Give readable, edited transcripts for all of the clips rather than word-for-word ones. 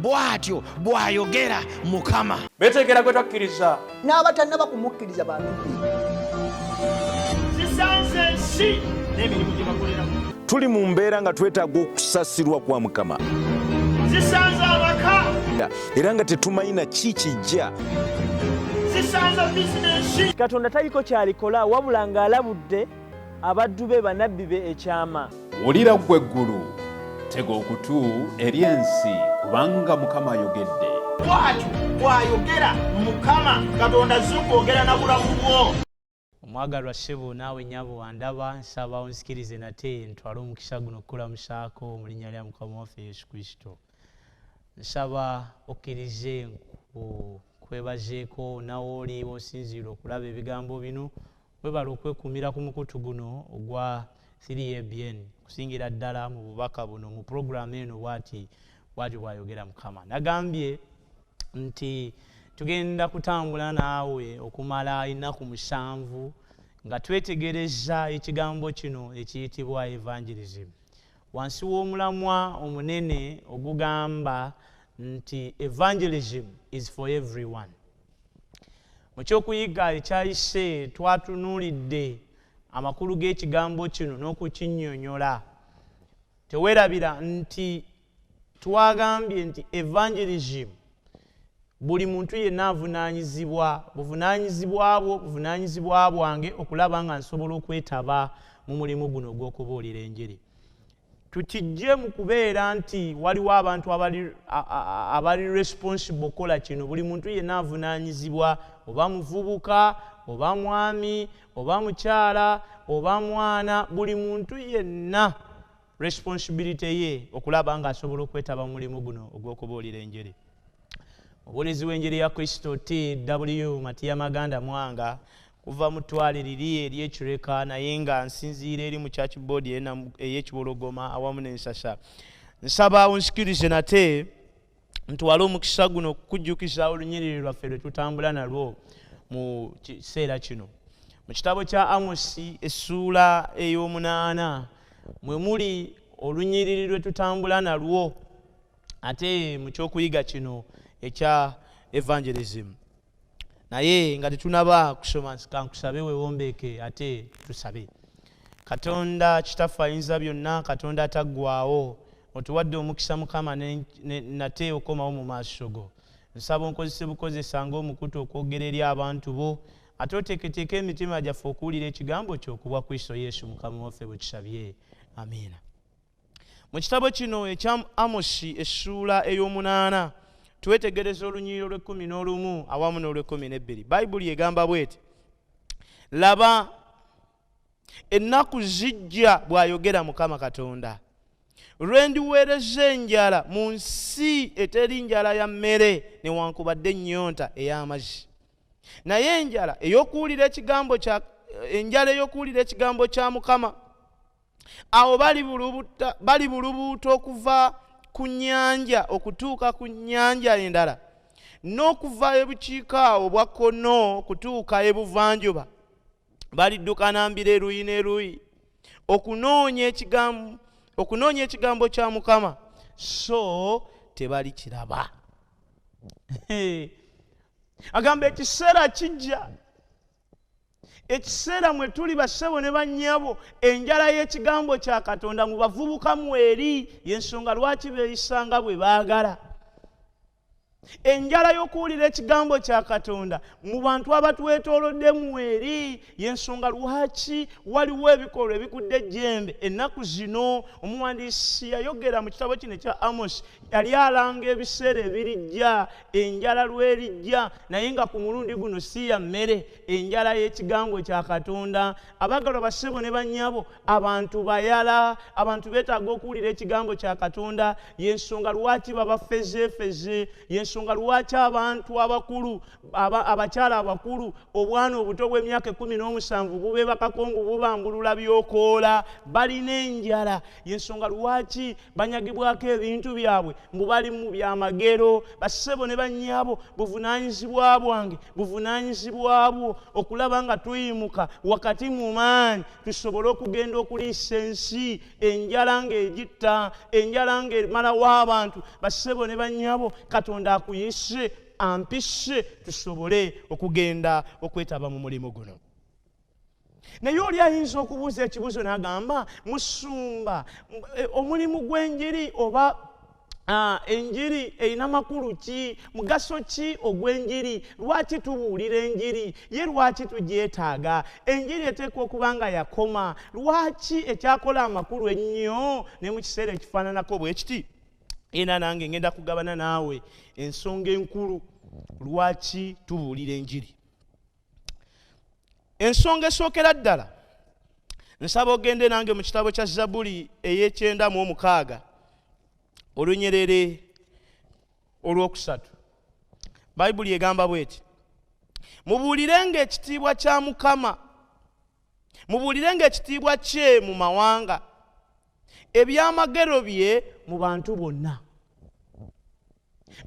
bwatyo bwayogera Mukama. Betegera gwe twakkiriza n'abatannaba kumukkiriza bantu zisanze ensi n'emirimu gye bakoleramu. Tuli mu mbeera nga twetaaga okusasirwa kwa Mukama. Zisanze abaka Era nga tetumayina kikijja. zisanze bizinensi. Katonda taliko kyalikola wabula ng'alabudde abaddu be bannabbi be ekyama. wulira ggwe eggulu tega okutu eri ensi kubanga Mukama ayogedde. Bwatyo bwayogera Mukama. Katonda azze okwogera na bulamu bwo. Omwagalwa ssebo naawe nnyabo wandaba nsaba onsikirize nate ntwale omukisa guno okukulamusaako mu linnya lya Mukama waffe Yesu Kristo. Nsaba okkirize kwebazeeko nawooli osinziira okulaba ebigambo bino webala okwekuumira ku mukutu guno ogwa 3ABN kusingira ddala mu bubaka buno mu puroguramu eno bwatyo bwayogera Mukama. Nagambye nti tugenda kutambula naawe okumala ennaku 7 nga twetegereza ekigambo kino ekiyitibwa evangelism wansi w'omulamwa omunene ogugamba nti evangelism is for everyone. Mu kyokuyiga ekyayise twatunuulidde amakulu g'ekigambo kino n'okukinnyonnyola. Teweerabira nti twagambye nti evangelism buli muntu yenna avunaanyizibwa buvunaanyizibwa bwange okulaba nga nsobola okwetaba mu mulimu guno ogw'okubuulira enjiri. Tukijje mu kubeera nti waliwo abantu abali responsible okukola kino. Buli muntu yenna avunaanyizibwa, oba muvubuka oba mwami oba mukyala oba mwana, buli muntu yenna responsibility ye okulaba nga asobola okwetaba mu mulimu guno ogw'okubuulira enjiri. Obuulizi w'enjiri ya Kristo T.W. Matiya Maganda Mwanga kuva mu ttwale liri ery'ekireka naye nga nsinziira eri mu church board ey'ekibologoma awamu n'ensasa. Nsaba onsikirize nate ntwale omukisa guno okukujjukiza olunyiriri lwaffe lwe tutambula nalwo mu kiseera kino. Mu kitabo kya Amosi essuula ey'omunaana mwe muli olunyiriri lwe tutambula nalwo ate mu kyokuyiga kino ekya evangelism. Naye nga tetunaba kusoma kankusabe weewombeeke ate tusabe. Katonda Kitaffe Ayinza Byonna, Katonda ataggwaawo, otuwadde omukisa Mukama nate okomawo mu maaso go. Nsaba onkozese bukozesa ng'omukutu okwogera eri abantu bo ate oteeketeeke emitima gyaffe okuwulira ekigambo kyo okubwa Kristo Yesu Mukama waffe bwe kisabye. Amiina. Mu kitabo kino ekya Amosi essuula ey'omunaana twetegereza olunyiriri olw'11 awamu n'olw'12. Bayibuli egamba bweti, laba ennaku zijja bw'ayogera Mukama Katonda, lwe ndiweereza enjala mu nsi eteri njala ya mmere newankubadde ennyonta ey'amazzi, naye enjala ey'okuwulira ekigambo kya Mukama. Awo bali bulubuuta okuva ku nnyanja okutuuka ku nnyanja endala, n'okuva ebukiikaawo bwa kkono kutuuka ebuvanjuba. Balidduka nambira eruyi n'eruyi okunoonya ekigambo kya Mukama, so tebalikiraba. Agamba ekiseera kijja, ekiseera mwe tuli bassebo ne bannyabo, enjala y'ekigambo kya Katonda mu bavubuka mweri, y'ensonga lwaki beeyisanga bwe baagala. Enjala y'okuwulira ekigambo kya Katonda mu bantu abatwetoolodde mweri, y'ensonga lwaki waliwo ebikolwa ebikudde ejjembe. Ennaku zino omuwandiisi yayogera mu kitabo kino ekya Amosi, yali alanga ebiseera ebirijja, enjala lwerijja, naye nga ku mulundi guno si ya mmere, enjala y'ekigambo kya Katonda. Abagalwa bassebo ne bannyabo, abantu bayala, abantu beetaaga okuwulira ekigambo kya Katonda, y'ensonga lwaki baba fezeefeze, y'ensonga yensonga lwaki abantu abakulu abakyala abakulu obwana obuto bw'emyaka 17 bube bakakongo bubambulula byokoola balina enjala yensonga lwaki banyagibwako ebintu byabwe mbu bali mu byamagero bassebo ne bannyabo buvunaanyizibwa bwange buvunaanyizibwabwo okulaba nga tuyimuka wakati mu maanyi tusobole okugenda okuliisa ensi enjala ng'egitta enjala ng'emalawo abantu bassebo ne bannyabo Katonda akuyise ampishe tusobole okugenda okwetaba mu mulimu guno. Naye oli ayinza okubuuza ekibuuzo n'agamba musumba omulimu gw'enjiri oba enjiri erina makulu ki mugaso ki ogw'enjiri lwaki tubuulira enjiri ye lwaki tugyetaaga enjiri eteekwa okuba nga yakoma lwaki ekyakola amakulu ennyo ne mu kiseera ekifaananako bwe kiti era nange ngenda kugabana naawe ensonga enkulu lwaki tubuulira enjiri. Ensonga esookera ddala nsaba ogende nange mu kitabo kya Zabbuli ey'e96 olunyerere olwokusatu. Bayibuli egamba bweti mubuulirenga ekitiibwa kya Mukama mubuulirenga ekitiibwa kye mu mawanga ebyamagero bye mu bantu bonna.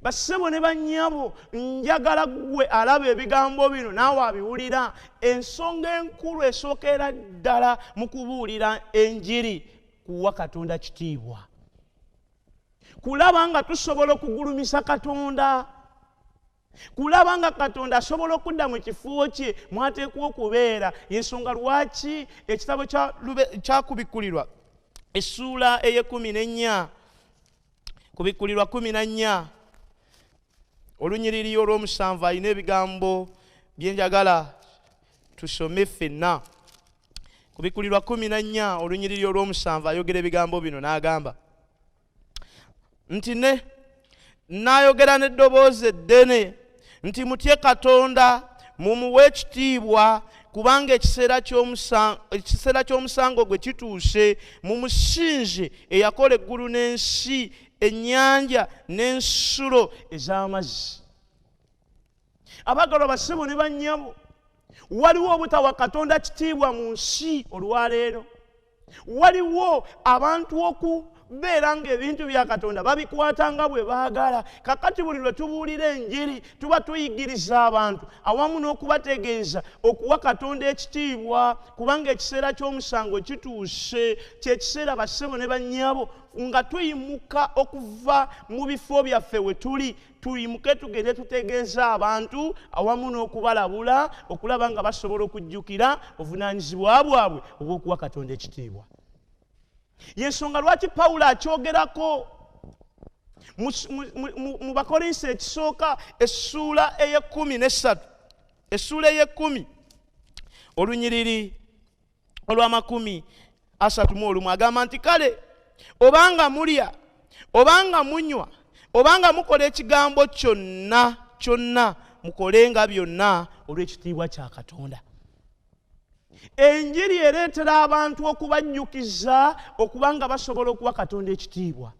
Bassebo ne bannyabo njagala gwe alaba ebigambo bino naawe abiwulira ensonga enkulu esookera ddala mu kubuulira enjiri kuwa Katonda kitiibwa kulaba nga tusobola okugulumisa Katonda kulaba nga Katonda asobola okudda mu kifuo kye mwateekwa okubeera yensonga lwaki ekitabo kyakubikkulirwa essuula ey'e14 kubikkulirwa 14 olunyiriri olw'omusanvu alina ebigambo byenjagala tusome ffenna. Kubikkulirwa 14 olunyiriri olw'omusanvu ayogera ebigambo bino n'agamba nti n'ayogera n'eddoboozi eddene nti mutye Katonda mumuwe ekitiibwa kubanga ekiseera ky'omusango gwe kituuse mumusinze eyakola eggulu n'ensi ennyanja n'ensulo ez'amazzi. Abagalwa bassebo ne bannyabo waliwo obutawa Katonda kitiibwa mu nsi olwaleero waliwo abantu okubeera ng'ebintu bya Katonda babikwata nga bwe baagala. Kakati buli lwe tubuulira enjiri tuba tuyigiriza abantu awamu n'okubategeeza okuwa Katonda ekitiibwa kubanga ekiseera ky'omusango kituuse kyekiseera bassebo ne bannyabo nga tuyimuka okuva mu bifo byaffe we tuli tuyimuke tugende tutegeeza abantu awamu n'okubalabula okulaba nga basobola okujjukira obuvunaanyizibwa bwabwe obw'okuwa Katonda ekitiibwa. Yensonga lwaki Pawulo akyogerako mu Bakolinso ekisooka essuula ey'e13 essuula ey'e10 olunyiriri olw'31 agamba nti kale obanga mulya obanga munywa obanga mukola ekigambo kyonna mukolenga byonna olw'ekitiibwa kya Katonda. Enjiri ereetera abantu okubajjukiza okubanga basobola okuwa Katonda ekitiibwa.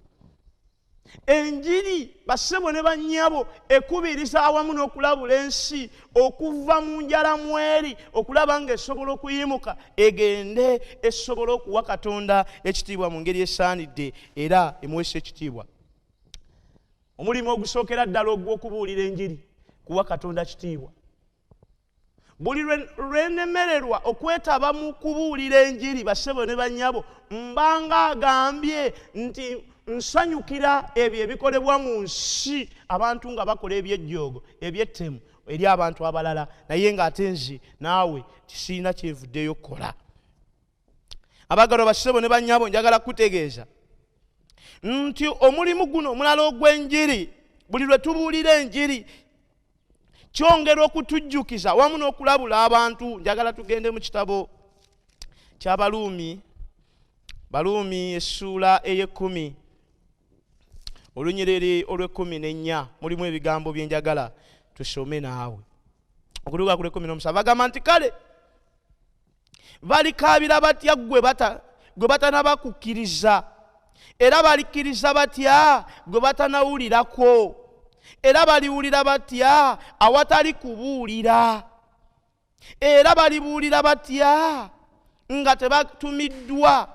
Enjiri bassebo ne bannyabo ekubiriza awamu n'okulabula ensi okuva mu njala mweri okulaba nga esobola okuyimuka egende esobola okuwa Katonda ekitiibwa mu ngeri esaanidde era emuwesa ekitiibwa. Omulimu ogusookera ddala ogw'okubuulira enjiri kuwa Katonda kitiibwa. Buli lwenemererwa okwetaba mu kubuulira enjiri bassebo ne bannyabo mbanga agambye nti nsanyukira ebyo ebikolebwa mu nsi abantu nga bakola ebyejjoogo ebyettemu eri abantu abalala naye ng'ate nze naawe tisiina kyenvuddeyo kukola. Abagalwa bassebo ne bannyabo njagala kutegeeza nti omulimu guno omulala ogw'enjiri buli lwe tubuulira enjiri kyongera okutujjukiza wamu n'okulabula abantu. Njagala tugende mu kitabo ky'Abaluumi essuula ey'e10 olunyiriri olw'14 mulimu ebigambo byenjagala tusome naawe. Okutuuka ku lw'17 bagamba nti kale balikaabira batya gwe batanaba kukkiriza era balikkiriza batya gwe batanawulirako era baliwulira batya awatali kubuulira? Era balibuulira batya nga tebatumiddwa?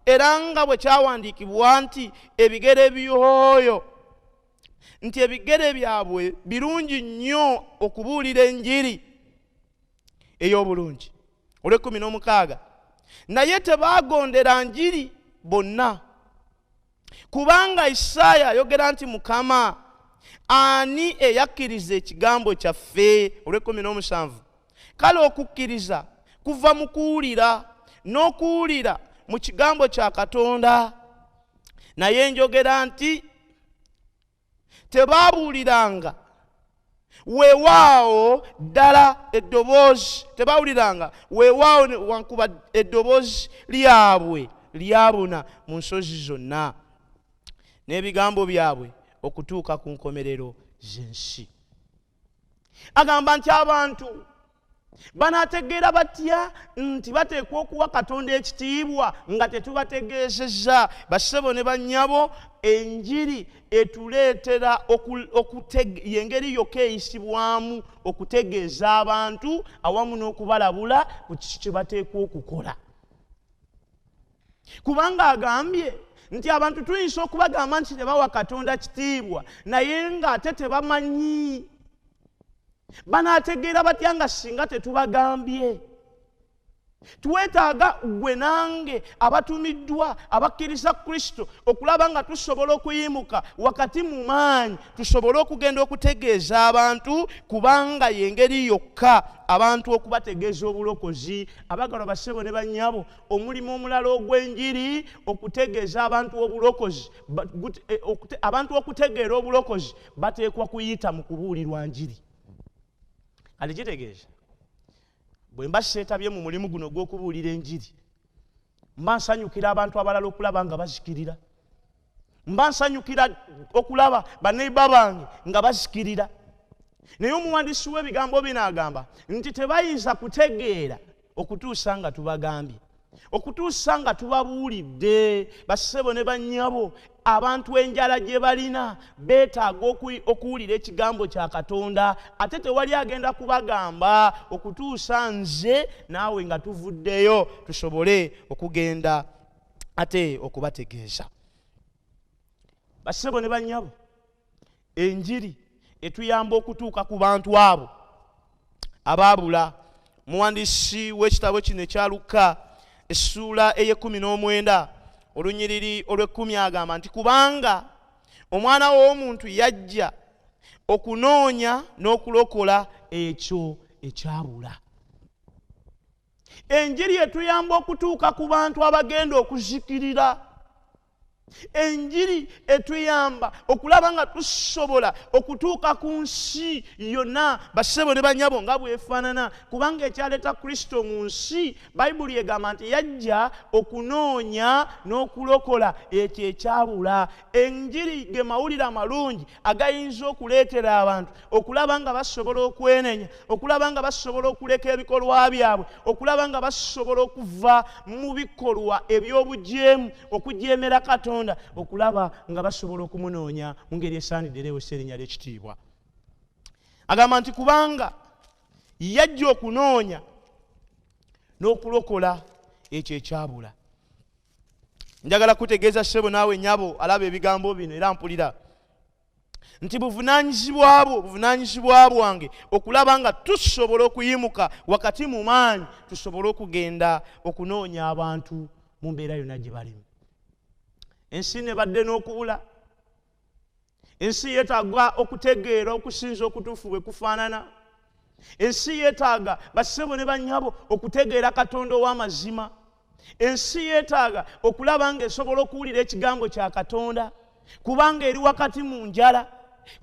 Era nga bwe kyawandiikibwa nti ebigere by'oyo, nti ebigere byabwe birungi nnyo okubuulira enjiri ey'obulungi. Olw'ekkumi n'omukaaga, naye tebaagondera njiri bonna. Kubanga Isaaya ayogera nti Mukama, ani eyakkiriza ekigambo kyaffe? Olw'ekkumi n'omusanvu, kale okukkiriza kuva mu kuwulira, n'okuwulira mu kigambo kya Katonda. Naye njogera nti tebaabuuliranga weewaawo ddala eddoboozi, tebaawuliranga weewaawo wankuba eddoboozi lyabwe lyabuna mu nsozi zonna, n'ebigambo byabwe okutuuka ku nkomerero z'ensi. Agamba nti abantu banaategeera batya nti bateekwa okuwa Katonda ekitiibwa nga tetubategeezezza? Bassebo ne bannyabo, enjiri etuleetera y'engeri yokka eyisibwamu okutegeeza abantu awamu n'okubalabula ku kiki kye bateekwa okukola. Kubanga agambye nti abantu tuyinza okubagamba nti tebawa Katonda kitiibwa naye ng'ate tebamanyi. Banaategeera batya nga singa tetubagambye? Twetaaga gwe nange abatumiddwa abakkiriza Kristo okulaba nga tusobola okuyimuka wakati mu maanyi, tusobole okugenda okutegeeza abantu, kubanga y'engeri yokka abantu okubategeeza obulokozi. Abagalwa bassebo ne bannyabo, omulimu omulala ogw'enjiri okutegeeza abantu obulokozi, abantu okutegeera obulokozi bateekwa kuyita mu kubuulirwa njiri. Ali kitegeeza bwe mba seetabye mu mulimu guno gw'okubuulira enjiri, mba nsanyukira abantu abalala okulaba nga bazikirira. Mba nsanyukira okulaba baneiba bange nga bazikirira. Naye omuwandiisi w'ebigambo bino agamba nti tebayinza kutegeera okutuusa nga tubagambye, okutuusa nga tubabuulidde. Bassebo ne bannyabo, abantu enjala gye balina beetaaga okuwulira ekigambo kya Katonda, ate tewali agenda kubagamba okutuusa nze naawe nga tuvuddeyo tusobole okugenda ate okubategeeza. Bassebo ne bannyabo, enjiri etuyamba okutuuka ku bantu abo abaabula. Muwandiisi w'ekitabo kino ekya Luka essuula ey'e19 olunyiriri olw'ekkumi agamba nti kubanga Omwana w'Omuntu yajja okunoonya n'okulokola ekyo ekyabula. Enjiri etuyamba okutuuka ku bantu abagenda okuzikirira. Enjiri etuyamba okulaba nga tusobola okutuuka ku nsi yonna, bassebo ne bannyabo, nga bwefaanana. Kubanga ekyaleeta Kristo mu nsi, Bayibuli egamba nti yajja okunoonya n'okulokola ekyo ekyabula. Enjiri ge mawulire amalungi agayinza okuleetera abantu okulaba nga basobola okwenenya, okulaba nga basobola okuleka ebikolwa byabwe, okulaba nga basobola okuva mu bikolwa eby'obujeemu, okujeemera Katonda, okulaba nga basobola okumunoonya mu ngeri esaanidde erewesa erinnya ly'ekitiibwa. Agamba nti kubanga yajja okunoonya n'okulokola ekyo ekyabula. Njagala kutegeeza ssebo naawe nnyabo alaba ebigambo bino era mpulira nti buvunaanyizibwa bwange okulaba nga tusobola okuyimuka wakati mu maanyi, tusobole okugenda okunoonya abantu mu mbeera yonna gye balimu. Ensi nebadde n'okubula. Ensi yeetaaga okutegeera okusinza okutuufu bwe kufaanana. Ensi yeetaaga bassebo ne bannyabo okutegeera Katonda ow'amazima. Ensi yeetaaga okulaba nga esobola okuwulira ekigambo kya Katonda, kubanga eri wakati mu njala.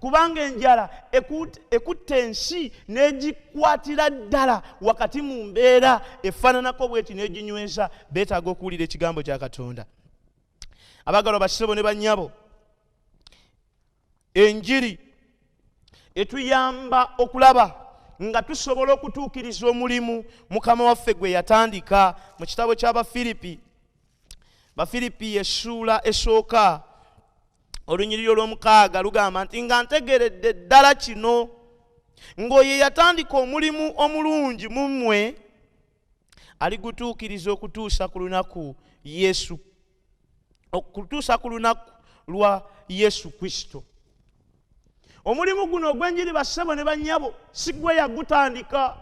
Kubanga enjala ekutta ensi n'egikwatira ddala wakati mu mbeera efaananako bweti n'eginyweza. Beetaaga okuwulira ekigambo kya Katonda. Abagalwa bassebo ne bannyabo, enjiri etuyamba okulaba nga tusobola okutuukiriza omulimu Mukama waffe gwe yatandika mu kitabo ky'Abafiripi, Bafiripi essuula esooka olunyiriri olw'omukaaga lugamba nti nga ntegeredde ddala kino ng'oyo yatandika omulimu omulungi mu mmwe aligutuukiriza okutuusa ku lunaku lwa Yesu Kristo. Omulimu guno ogw'enjiri bassebo ne bannyabo si gwe yagutandika.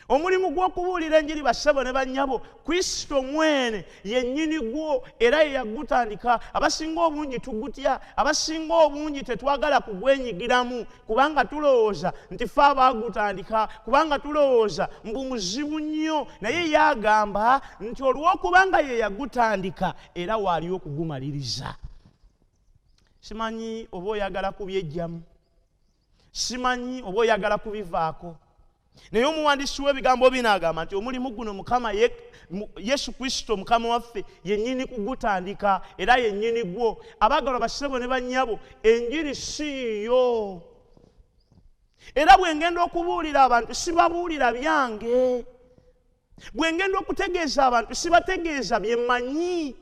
Omulimu gw'okubuulira enjiri bassebo ne bannyabo Kristo mwene yennyini gwo era ye yagutandika. Abasinga obungi tugutya, abasinga obungi tetwagala kugwenyigiramu kubanga tulowooza nti ffe abaagutandika, kubanga tulowooza mbu muzibu nnyo, naye yagamba nti olw'okubanga ye yagutandika era waali okugumaliriza. Simanyi oba oyagala kubyejjamu, simanyi oba oyagala kubivaako, naye omuwandiisi w'ebigambo bino agamba nti omulimu guno Mukama Yesu Kristo Mukama waffe yennyini kugutandika era yennyini gwo. Abaagalwa bassebo ne bannyabo, enjiri siiyo. Era bwe ngenda okubuulira abantu sibabuulira byange, bwe ngenda okutegeeza abantu sibategeeza bye mmanyi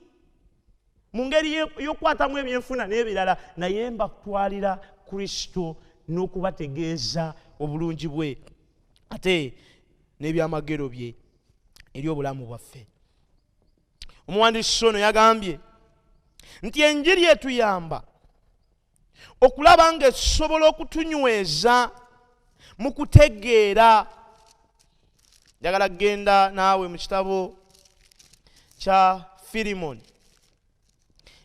mu ngeri y'okwatamu ebyenfuna n'ebirala, naye mbatwalira Kristo n'okubategeeza obulungi bwe ate n'ebyamagero bye eri obulamu bwaffe. Omuwandiisi ono yagambye nti enjiri etuyamba okulaba nga esobola okutunyweza mu kutegeera. Njagala kgenda naawe mu kitabo kya Filimoni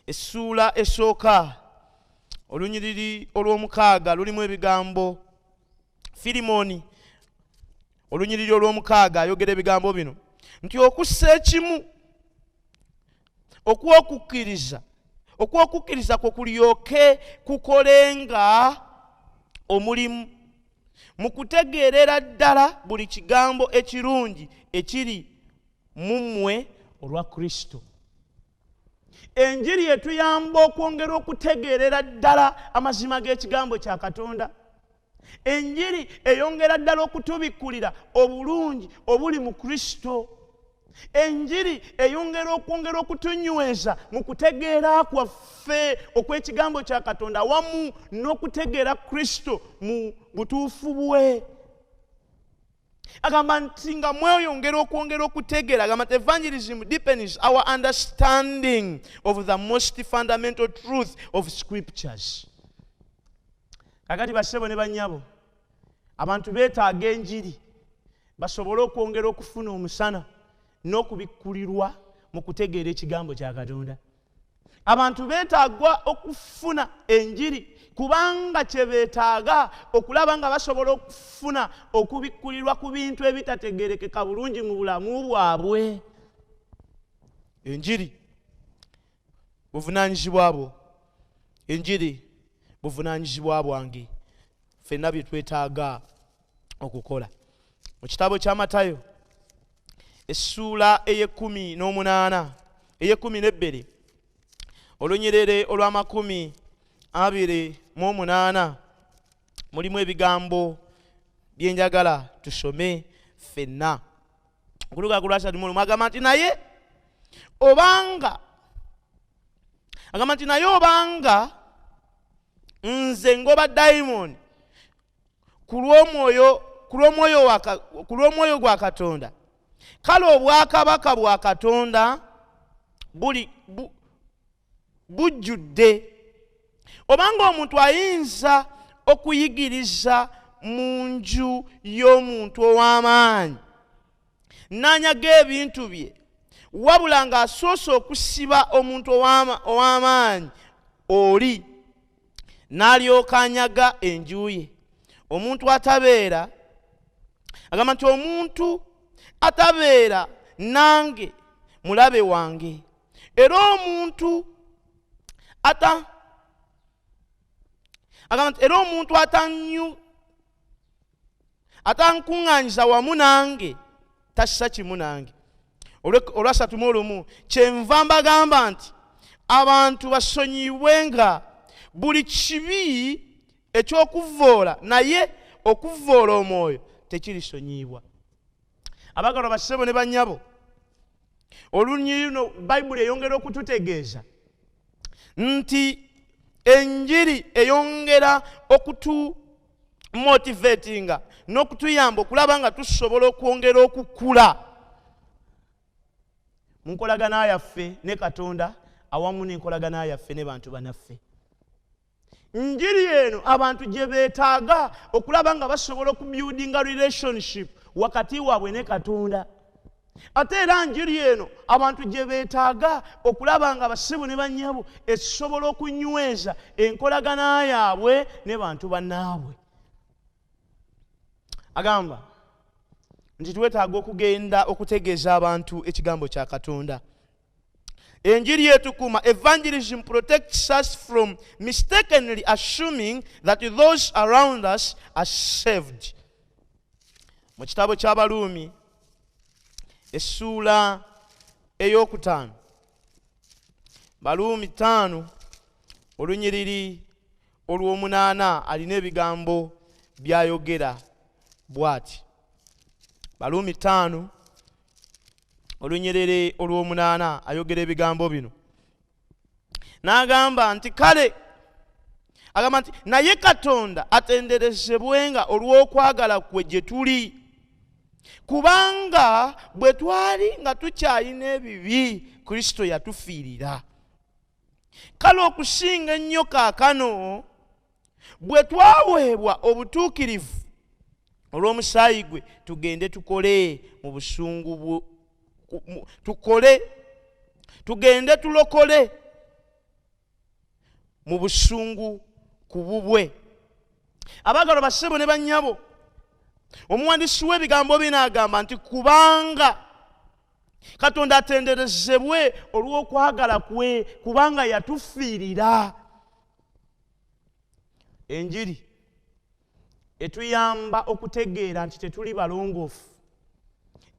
essuula esooka olunyiriri olw'omukaaga lulimu ebigambo. Filimoni olunyiriri olw'omukaaga ayogera ebigambo bino nti okussa ekimu okw'okukkiriza kwe kulyoke kukolenga omulimu mu kutegeerera ddala buli kigambo ekirungi ekiri mu mmwe olwa Kristo. Enjiri etuyamba okwongera okutegeerera ddala amazima g'ekigambo kya Katonda. Enjiri eyongera ddala okutubikkulira obulungi obuli mu Kristo. Enjiri eyongera okwongera okutunyweza mu kutegeera kwaffe okw'ekigambo kya Katonda wamu n'okutegeera Kristo mu butuufu bwe. Agamba nti nga mweyongera okwongera okutegeera, agamba nti evangelism deepens our understanding of the most fundamental truth of scriptures. Kakati bassebo ne bannyabo, abantu beetaaga enjiri basobole okwongera okufuna omusana n'okubikkulirwa mu kutegeera ekigambo kya Katonda. Abantu beetaaga okufuna enjiri kubanga kye beetaaga okulaba nga basobola okufuna okubikkulirwa ku bintu ebitategeerekeka bulungi mu bulamu bwabwe. Enjiri buvunaanyizibwa bwo, enjiri buvunaanyizibwa bwange, ffenna bye twetaaga okukola. Mu kitabo kya Matayo essuula ey'18 ey'12 olunyiriri olw'ama28 mulimu ebigambo bye njagala tusome ffenna. Okuluga ku lwasatu mu lumu agamba nti naye obanga nze ngoba dayimoni ku lw'omwoyo gwa Katonda, kale obwakabaka bwa Katonda bujjudde. Obanga omuntu ayinza okuyigiriza mu nju y'omuntu ow'amaanyi n'anyaga ebintu bye, wabula ng'asoose okusiba omuntu ow'amaanyi oli n'alyoka anyaga enju ye, omuntu atabeera, agamba nti omuntu atabeera nange mulabe wange, era omuntu atankuŋŋaanyiza wamu nange tassa kimu nange. Olwasatu mu lumu kyenva mbagamba nti abantu basonyiyibwenga buli kibi eky'okuvvoola, naye okuvvoola omwoyo tekirisonyiyibwa. Abaagalwa bassebo ne bannyabo, olunyiriri luno Bayibuli eyongera okututegeeza nti enjiri eyongera okutumotivatinga n'okutuyamba okulaba nga tusobola okwongera okukula mu nkolagana yaffe ne Katonda awamu n'enkolagana yaffe ne bantu banaffe. Njiri eno abantu gye beetaaga okulaba nga basobola okubuildinga relationship wakati waabwe ne Katonda. Ate era njiri eno abantu gye beetaaga okulaba nga bassebo ne bannyabo esobola okunyweza enkolagana yaabwe ne bantu bannaabwe. Agamba nti twetaaga okugenda okutegeeza abantu ekigambo kya Katonda. Enjiri etukuma, evangelism protects us from mistakenly assuming that those around us are saved. Mu kitabo ky'Abaluumi essuula ey'okutaano, Baluumi 5 olunyiriri olw'omunaana alina ebigambo byayogera bw'ati. Baluumi 5 olunyiriri olw'omunaana ayogera ebigambo bino. N'agamba nti kale, agamba nti naye Katonda atenderezebwenga olw'okwagala kwe gye tuli, kubanga bwe twali nga tukyalina ebibi Kristo yatufiirira. Kale okusinga ennyo kaakano bwe twaweebwa obutuukirivu olw'omusaayi gwe, tugende tukole mu busungu tugende tulokole mu busungu ku bubwe. Abaagalwa bassebo ne bannyabo, omuwandiisi w'ebigambo bino agamba nti kubanga Katonda atenderezebwe olw'okwagala kwe, kubanga yatufiirira. Enjiri etuyamba okutegeera nti tetuli balongoofu.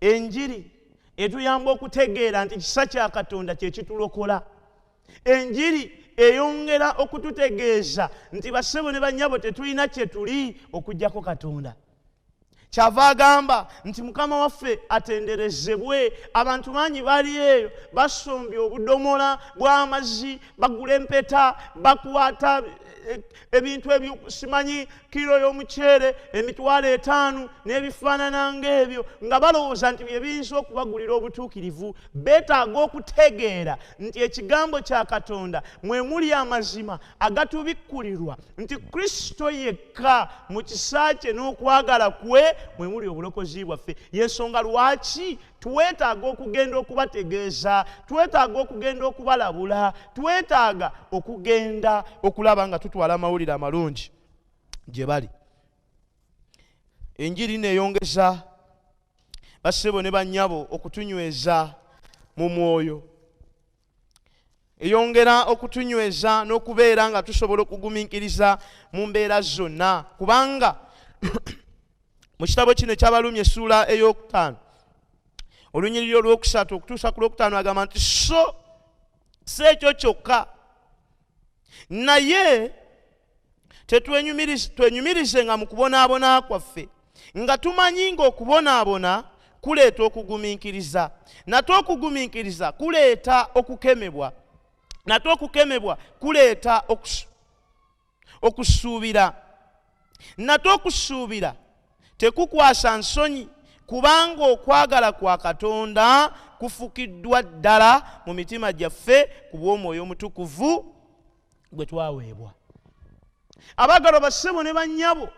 Enjiri etuyamba okutegeera nti kisa kya Katonda kye kitulokola. Enjiri eyongera okututegeeza nti bassebo ne bannyabo tetulina kye tuli okuggyako Katonda. Kyava agamba nti Mukama waffe atenderezebwe. Abantu bangi bali eyo basombye obudomola bw'amazzi, bagula empeta, bakwata ebintu ebyo simanyi kiro y'omuceere emitwalo 5 n'ebifaanana ng'ebyo nga balowooza nti bye biyinza okubagulira obutuukirivu. Beetaaga okutegeera nti ekigambo kya Katonda mwe muli amazima agatubikkulirwa nti Kristo yekka mu kisa kye n'okwagala kwe mwe muli obulokozi bwaffe. Y'ensonga lwaki twetaaga okugenda okubategeeza, twetaaga okugenda okubalabula, twetaaga okugenda okulaba nga tutwala amawulire amalungi gye bali. Enjiri neeyongeza bassebo ne bannyabo okutunyweza mu mwoyo. Eyongera okutunyweza n'okubeera nga tusobola okugumiikiriza mu mbeera zonna, kubanga mu kitabo kino eky'Abaluumi essuula ey'okutaano olunyiriri olw'okusatu okutuusa ku lwokutaano agamba nti so si ekyo kyokka, naye twenyumirizenga mu kubonaabona kwaffe, nga tumanyi ng'okubonaabona kuleeta okugumiikiriza, nate okugumiikiriza kuleeta okukemebwa, nate okukemebwa kuleeta okusuubira, nate okusuubira tekukwasa nsonyi, kubanga okwagala kwa Katonda kufukiddwa ddala mu mitima gyaffe ku bw'Omwoyo Omutukuvu gwe twaweebwa. Abaagalwa bassebo ne bannyabo,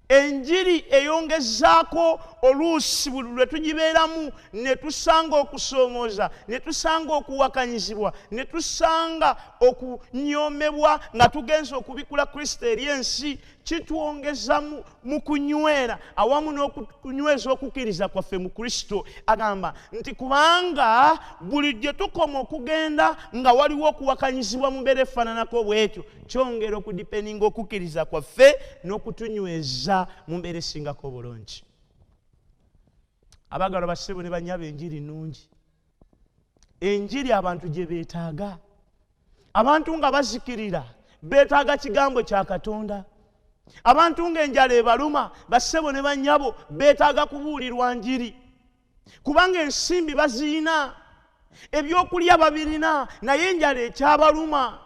enjiri eyongezaako oluusi buli lwe tugibeeramu ne tusanga okusoomooza, ne tusanga okuwakanyizibwa, ne tusanga okunyoomebwa nga tugenza okubikula Kristo eri ensi, kitwongeza mu kunywera awamu n'okunyweza okukkiriza kwaffe mu Kristo. Agamba nti kubanga bulijjo tukoma okugenda nga waliwo okuwakanyizibwa mu mbeera efaananako bw'etyo, kyongera okudipeninga okukkiriza kwaffe n'okutunyweza mu mbeera esingako obulungi. Abaagalwa bassebo ne bannyabo, enjiri nnungi. Enjiri abantu gye beetaaga. Abantu nga bazikirira beetaaga kigambo kya Katonda. Abantu ng'enjala ebaluma, bassebo ne bannyabo beetaaga kubuulirwa njiri, kubanga ensimbi baziyina, ebyokulya babirina, naye enjala ekyabaluma.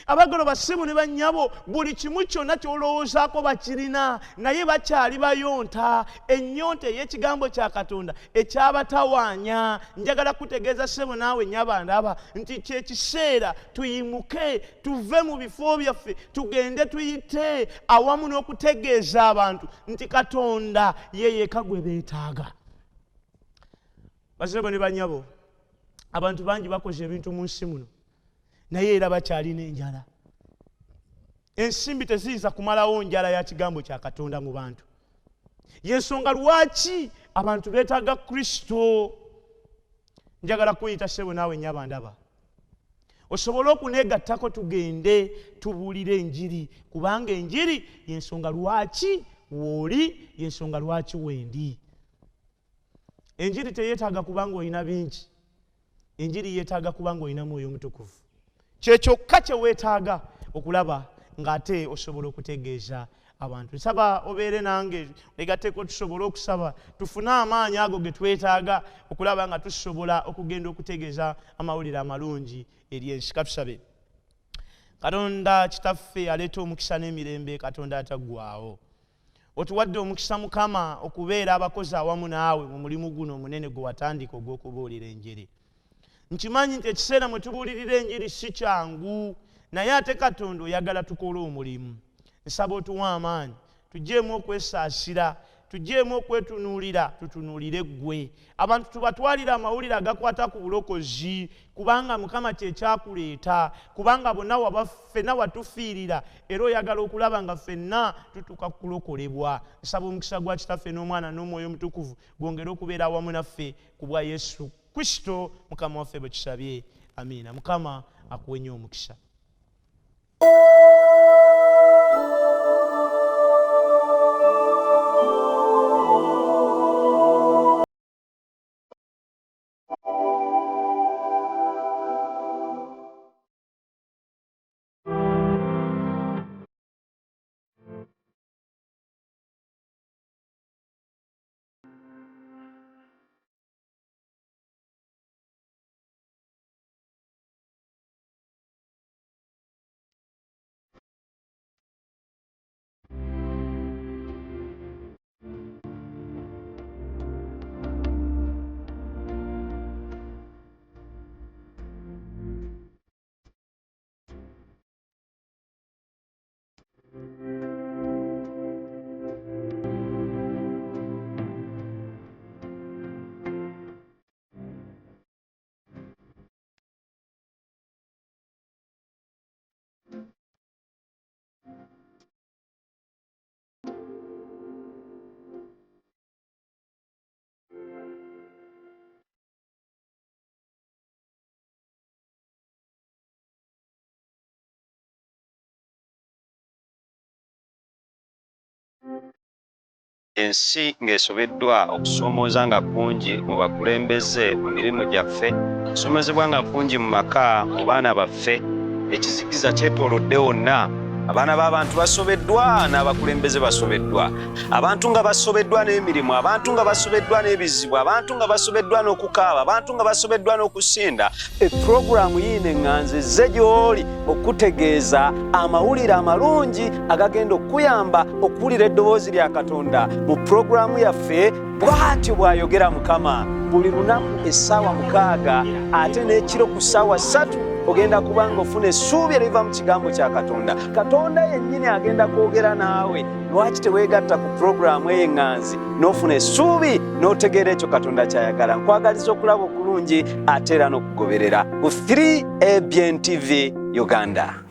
Abagalo bassebo ne bannyabo buli kimu kyonna ky'olowoozaako bakirina naye bakyali bayonta. Ennyonta ey'ekigambo kya Katonda ekyabatawaanya. Njagala kutegeeza ssebo naawe nnyaba ndaba nti kye kiseera tuyimuke tuve mu bifo byaffe tugende tuyite awamu n'okutegeeza abantu nti Katonda ye yekka gwe beetaaga. Bassebo ne bannyabo, abantu bangi bakoze ebintu mu nsi muno naye era bakyalina enjala. Ensimbi teziyinza kumalawo njala ya kigambo kya Katonda mu bantu. Yensonga lwaki abantu beetaaga Kristo. Njagala kuyita ssebo naawe nnyaba ndaba osobole okuneegattako tugende tubuulire enjiri, kubanga enjiri yensonga lwaki wooli, yensonga lwaki wendi. Enjiri teyeetaaga kubanga olina bingi, enjiri yeetaaga kubanga olina Mwoyo Mutukuvu. Kyekyoka kye weetaaga okulaba ng'ate osobola okutegeeza abantu. Nsaba obeere nange legateeko tusobole okusaba tufune amaanyi ago ge twetaaga okulaba nga tusobola okugenda okutegeeza amawulire amalungi eri ensi. Katusabe. Katonda Kitaffe aleeta omukisa n'emirembe, Katonda ataggwaawo. Otuwadde omukisa Mukama okubeera abakozi awamu naawe mu mulimu guno omunene gwe watandika ogw'okubuulira enjiri. Nkimanyi nti ekiseera mwe tubuulirira enjiri si kyangu, naye ate Katonda oyagala tukole omulimu. Nsaba otuwa amaanyi tugyemu okwesaasira, tugyemu okwetunuulira, tutunuulire ggwe. Abantu tubatwalira amawulire agakwata ku bulokozi, kubanga Mukama kye kyakuleeta, kubanga bonna ffenna watufiirira era oyagala okulaba nga ffenna tutuuka kulokolebwa. Nsaba omukisa gwa Kitaffe n'Omwana n'Omwoyo Mutukuvu gwongere okubeera awamu naffe ku bwa Yesu Kristo Mukama waffe bwe kisabye. Amiina. Mukama akuwe nnyo omukisa. Ensi ng'esobeddwa okusoomooza nga kungi mu bakulembeze mu mirimu gyaffe, okusoomozebwa nga kungi mu maka mu baana baffe, ekizikiza kyetoolodde wonna. Abaana b'abantu basobeddwa n'abakulembeze basobeddwa. Abantu nga basobeddwa n'emirimu, abantu nga basobeddwa n'ebizibu, abantu nga basobeddwa n'okukaaba, abantu nga basobeddwa n'okusinda. Epulogulaamu yiino eŋŋanze ezze gy'oli okutegeeza amawulire amalungi agagenda okuyamba okuwulira eddoboozi lya Katonda mu pulogulaamu yaffe Bw'atyo bw'ayogera Mukama. Buli lunaku essaawa 6 ate n'ekiro ku ssaawa 3 ogenda kubanga ofuna essuubi eriva mu kigambo kya Katonda. Katonda yennyini agenda kwogera naawe. Lwaki teweegatta ku pulogulaamu eyo eŋŋanzi n'ofuna essuubi n'otegeera ekyo Katonda ky'ayagala? Nkwagaliza okulaba okulungi ate era n'okugoberera ku 3ABN TV Uganda.